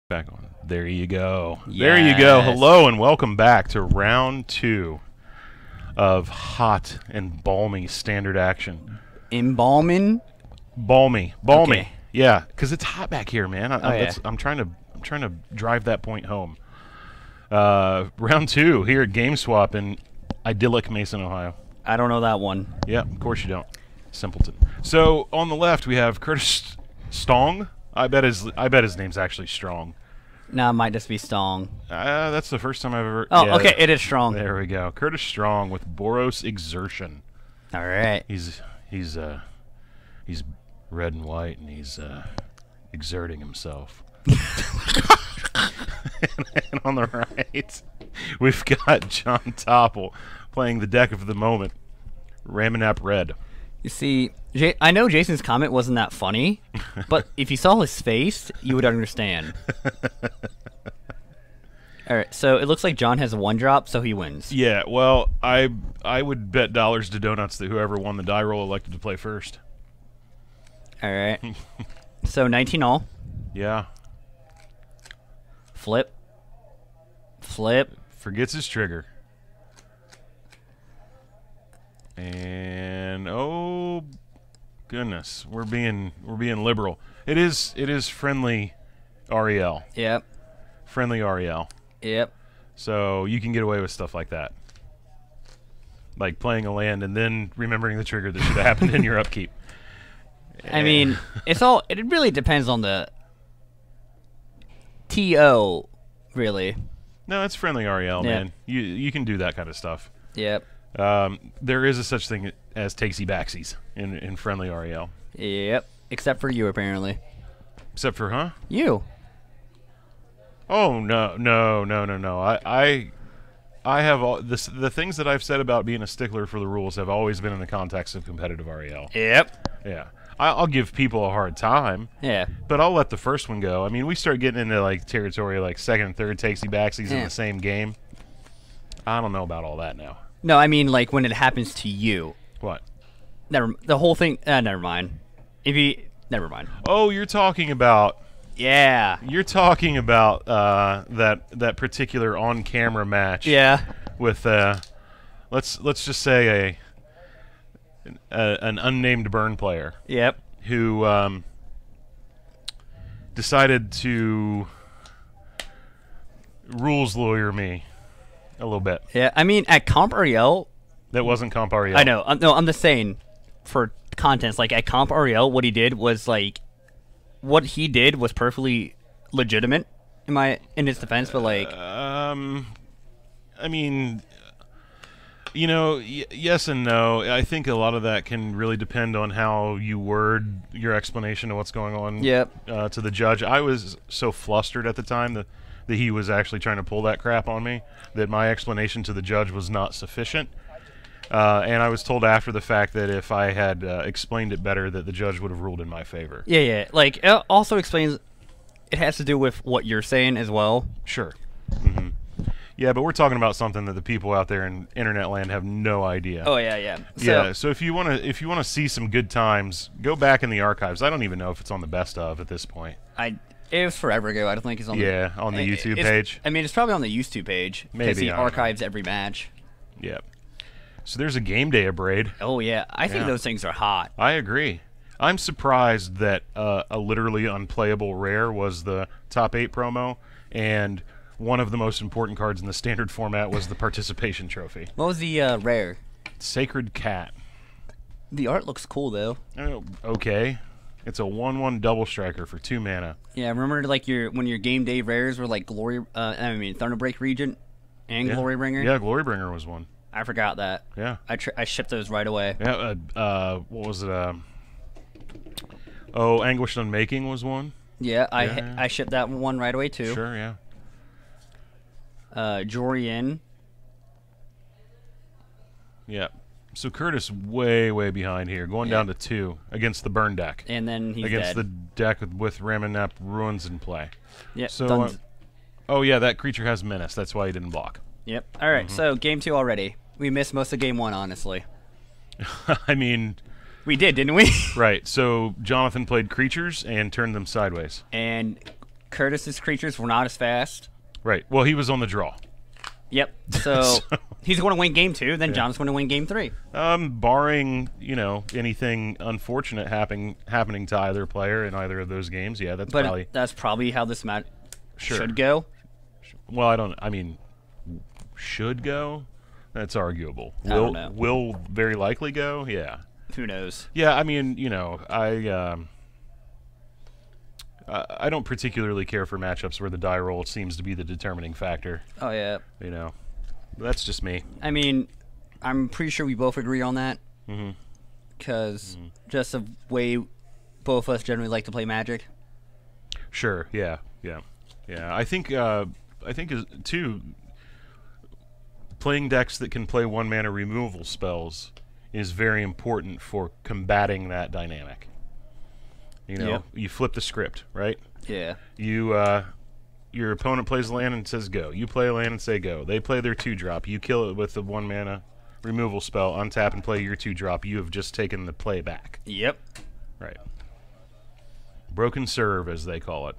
Back on. There you go. Yes. There you go. Hello and welcome back to round 2 of hot and balmy standard action. Embalming? Balmy. Okay. Yeah, because it's hot back here, man. Yeah. I'm trying to drive that point home. Round 2 here at GameSwap in idyllic Mason, Ohio. I don't know that one. Yeah, of course you don't. Simpleton. So on the left we have Curtis Stong. I bet his name's actually Strong. No, it might just be Stong. That's the first time I've ever... Oh, yeah, okay, it is Strong. There we go. Curtis Strong with Boros Exertion. All right. He's red and white, and he's exerting himself. and on the right, we've got John Tople playing the deck of the moment, Ramunap Red. You see, I know Jason's comment wasn't that funny, but if you saw his face, you would understand. All right, so it looks like John has a 1-drop, so he wins. Yeah, well, I would bet dollars to donuts that whoever won the die roll elected to play first. All right. So 19 all. Yeah. Flip. Flip. Forgets his trigger. And oh goodness, we're being liberal. It is friendly REL. Yep. Friendly REL. Yep. So you can get away with stuff like that. Like playing a land and then remembering the trigger that should have happened in your upkeep. I mean, it really depends on the TO, really. No, it's friendly REL, Yeah. man. You can do that kind of stuff. Yep. There is a such thing as takesy backsies in friendly REL. Yep. Except for you, apparently. Except for, huh? You. Oh no. I have all the things that I've said about being a stickler for the rules have always been in the context of competitive REL. Yep. Yeah. I'll give people a hard time. Yeah. But I'll let the first one go. I mean, we start getting into like territory like second and third takesy backsies in the same game. I don't know about all that now. No, I mean like when it happens to you. What? The whole thing. Never mind. Never mind. Oh, you're talking about. Yeah. You're talking about that particular on-camera match. Yeah. With let's just say an unnamed burn player. Yep. Who decided to rules lawyer me a little bit. Yeah. I mean, at Comp REL. That wasn't Comp REL. I know. No, I'm just saying for contents. Like at Comp REL, what he did was like. What he did was perfectly legitimate in his defense, but like I mean, you know, yes and no. I think a lot of that can really depend on how you word your explanation of what's going on. Yep. To the judge. I was so flustered at the time that he was actually trying to pull that crap on me that my explanation to the judge was not sufficient. And I was told after the fact that if I had explained it better, that the judge would have ruled in my favor. Yeah, yeah. Like, it also explains it has to do with what you're saying as well. Sure. Mm-hmm. Yeah, but we're talking about something that the people out there in internet land have no idea. Oh yeah, yeah. Yeah. So if you wanna see some good times, go back in the archives. I don't even know if it's on the best of at this point. It was forever ago. I don't think it's on. Yeah, on the YouTube page. I mean, it's probably on the YouTube page because he archives every match. Yeah. So there's a game day Abrade. Oh yeah, I think those things are hot. I agree. I'm surprised that a literally unplayable rare was the top 8 promo, and one of the most important cards in the standard format was the participation trophy. What was the rare? Sacred Cat. The art looks cool though. Oh, okay. It's a 1/1 double striker for 2 mana. Yeah, remember like when your game day rares were like Thunderbreak Regent and Glorybringer? Yeah, Glorybringer was one. I forgot that. Yeah. I shipped those right away. Yeah, what was it? Anguished Unmaking was one. Yeah, I shipped that one right away too. Sure, yeah. Jorian. Yeah. So Curtis way behind here, going down to 2 against the burn deck. And then he's against dead. the deck with Ramunap Ruins in play. Yeah. So oh yeah, that creature has menace. That's why he didn't block. Yep. All right. So game 2 already. We missed most of game 1, honestly. I mean, we did, didn't we? Right. So Jonathan played creatures and turned them sideways. And Curtis's creatures were not as fast. Right. Well, he was on the draw. Yep. So he's going to win game 2. Then John's going to win game 3. Barring anything unfortunate happening to either player in either of those games. Yeah, that's probably how this match sure. should go. Well, should go. That's arguable. I don't know. Will very likely go. Yeah. Who knows? Yeah. I mean, I don't particularly care for matchups where the die roll seems to be the determining factor. Oh, yeah. That's just me. I mean, I'm pretty sure we both agree on that. Because just the way both of us generally like to play Magic. Sure, yeah. I think too, playing decks that can play 1-mana removal spells is very important for combating that dynamic. You flip the script, right? Yeah. Your opponent plays a land and says go. You play a land and say go. They play their 2-drop. You kill it with the 1-mana removal spell, untap and play your 2-drop. You have just taken the play back. Yep. Right. Broken serve, as they call it.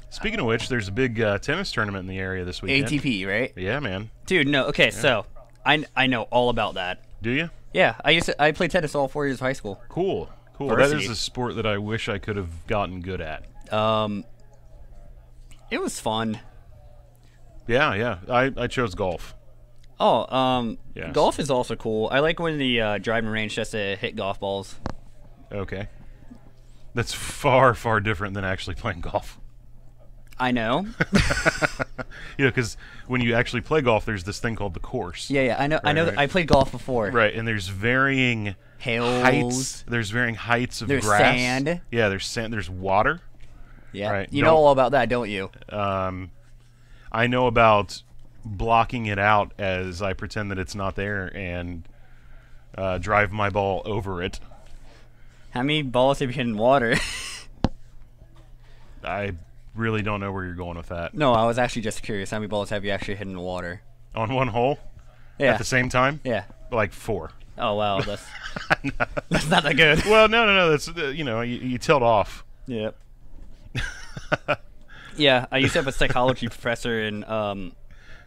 Speaking of which, there's a big tennis tournament in the area this weekend. ATP, right? Yeah, man. Dude, no. Okay, so I know all about that. Do you? Yeah, I played tennis all 4 years of high school. Cool. Varsity. That is a sport that I wish I could have gotten good at. It was fun. Yeah. I chose golf. Oh, yes. Golf is also cool. I like when the driving range just to hit golf balls. Okay. That's far, far different than actually playing golf. I know. Because when you actually play golf, there's this thing called the course. Yeah, I know. Right, I know. right. I played golf before. Right, and there's varying heights. There's varying heights of there's grass. There's sand. Yeah, there's sand. There's water. Yeah, right. You know all about that, don't you? I know about blocking it out as I pretend that it's not there and drive my ball over it. How many balls have you hit in water? I really don't know where you're going with that. No, I was actually just curious. How many balls have you actually hit in the water? On one hole? Yeah. At the same time? Yeah. Like 4. Oh, wow. That's that's not that good. Well, no. That's, you tilt off. Yep. Yeah, I used to have a psychology professor, and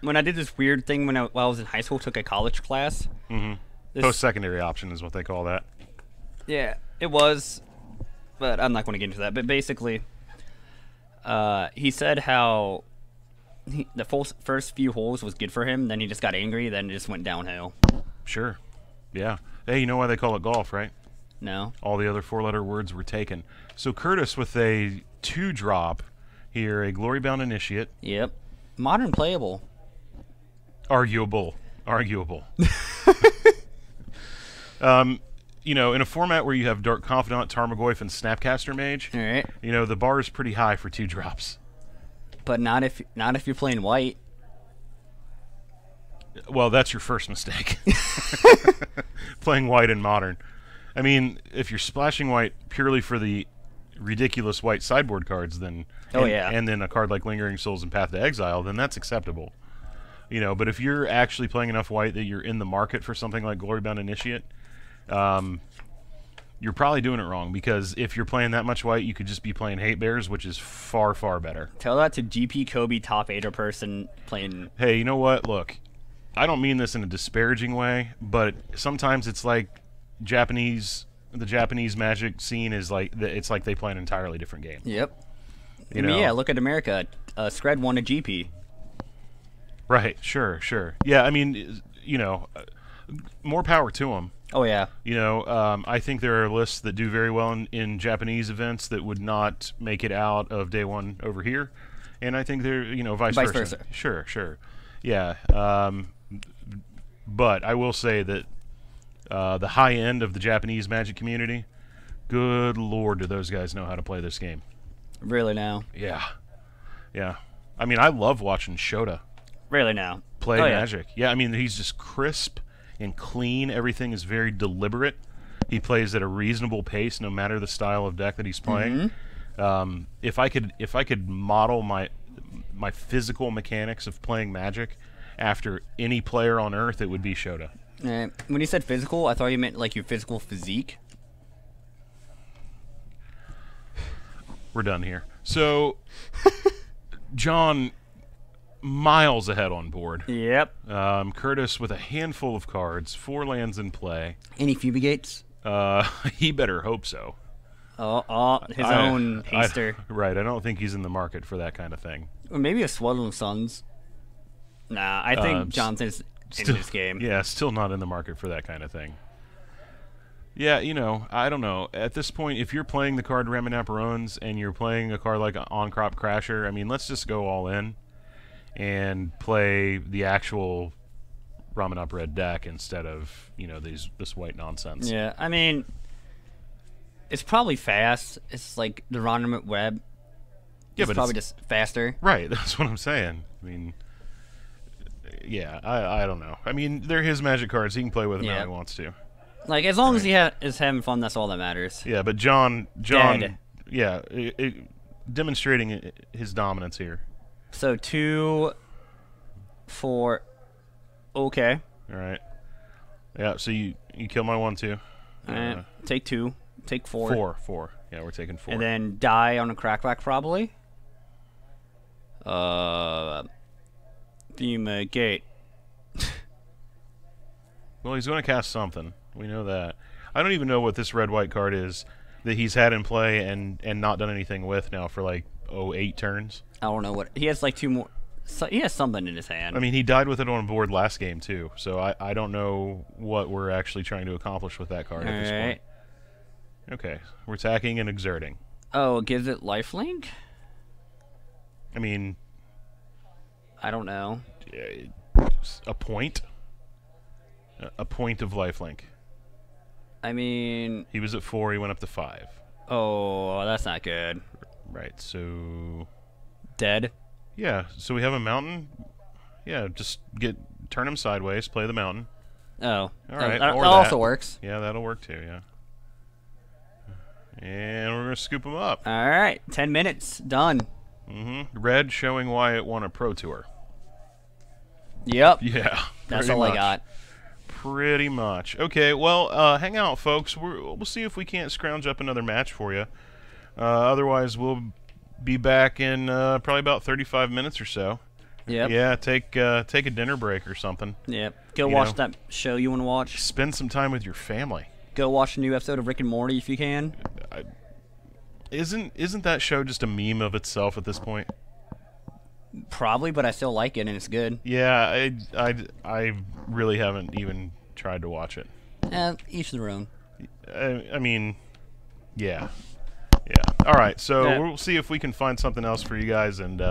when I did this weird thing while I was in high school, took a college class. Post-secondary option is what they call that. Yeah, it was, but I'm not going to get into that. But basically, he said how the first few holes was good for him, then he just got angry, then it just went downhill. Sure. Yeah. Hey, you know why they call it golf, right? No. All the other 4-letter words were taken. So Curtis with a 2-drop here, a Glory-Bound Initiate. Yep. Modern playable. Arguable. In a format where you have Dark Confidant, Tarmogoyf, and Snapcaster Mage, All right. The bar is pretty high for 2-drops. But not if you're playing white. Well, that's your first mistake. Playing white in Modern. I mean, if you're splashing white purely for the ridiculous white sideboard cards, then and then a card like Lingering Souls and Path to Exile, then that's acceptable. But if you're actually playing enough white that you're in the market for something like Glory-Bound Initiate, you're probably doing it wrong, because if you're playing that much white, you could just be playing Hate Bears, which is far, far better. Tell that to GP Kobe top 8er person playing. Hey, you know what? Look, I don't mean this in a disparaging way, but sometimes it's like the Japanese Magic scene is like it's like they play an entirely different game. Yep. Yeah, look at America. Scred won a GP. Right. Sure. Yeah. I mean, more power to them. Oh yeah. I think there are lists that do very well in Japanese events that would not make it out of day one over here, and I think they're vice versa. Sure. Yeah. But I will say that the high end of the Japanese Magic community, good lord, do those guys know how to play this game? Really now? Yeah. I mean, I love watching Shota. Really now? Play Magic. Yeah, I mean, he's just crisp and clean. Everything is very deliberate. He plays at a reasonable pace, no matter the style of deck that he's playing. If I could model my physical mechanics of playing Magic after any player on Earth, it would be Shota. When you said physical, I thought you meant like your physical physique. we're done here. So, John, miles ahead on board. Yep. Curtis with a handful of cards, 4 lands in play. Any fumigates? He better hope so. His own haster. Right, I don't think he's in the market for that kind of thing. Or maybe a Swaddling Suns. Nah, I think Johnson's in this game. Yeah, still not in the market for that kind of thing. Yeah, you know, I don't know. At this point, if you're playing the card Ramunap owns and you're playing a card like On-Crop Crasher, I mean, let's just go all in and play the actual Ramunap Red deck instead of, you know, this white nonsense. Yeah, I mean, it's probably fast. It's like the Ramunap Web. Yeah, it's but probably just faster. Right, that's what I'm saying. I mean, yeah, I don't know. I mean, they're his Magic cards. He can play with them how he wants to. Like, as long as he is having fun, that's all that matters. Yeah, but John, Dead. yeah, demonstrating his dominance here. So 2, 4, okay. All right. Yeah, so you kill my 1/2. Take 2, take 4. 4. Yeah, we're taking 4. And then die on a crackback probably. Fumigate. Well, he's going to cast something. We know that. I don't even know what this red-white card is that he's had in play and not done anything with now for like 8 turns. I don't know what he has. Like 2 more. So he has something in his hand. I mean, he died with it on board last game too. So I don't know what we're actually trying to accomplish with that card at this point. Okay, we're attacking and exerting. Oh, it gives it lifelink? I mean, I don't know. A point? A point of lifelink. I mean... He was at 4, he went up to 5. Oh, that's not good. Right, so... Dead? Yeah, so we have a mountain. Yeah, just turn him sideways, play the mountain. Oh. All right, that or also works. Yeah, that'll work too, yeah. And we're going to scoop him up. All right, 10 minutes. Done. Red showing why it won a Pro Tour. Yep. Yeah. That's all I got. Pretty much. Okay, well, hang out, folks. We'll see if we can't scrounge up another match for you. Otherwise, we'll be back in probably about 35 minutes or so. Yep. Yeah, take a dinner break or something. Yep. Go watch that show you want to watch. Spend some time with your family. Go watch a new episode of Rick and Morty if you can. Isn't that show just a meme of itself at this point? Probably, but I still like it and it's good. Yeah, I really haven't even tried to watch it. Each their own. I mean, yeah. All right, so we'll see if we can find something else for you guys, and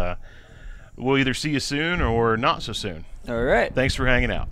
we'll either see you soon or not so soon. All right. Thanks for hanging out.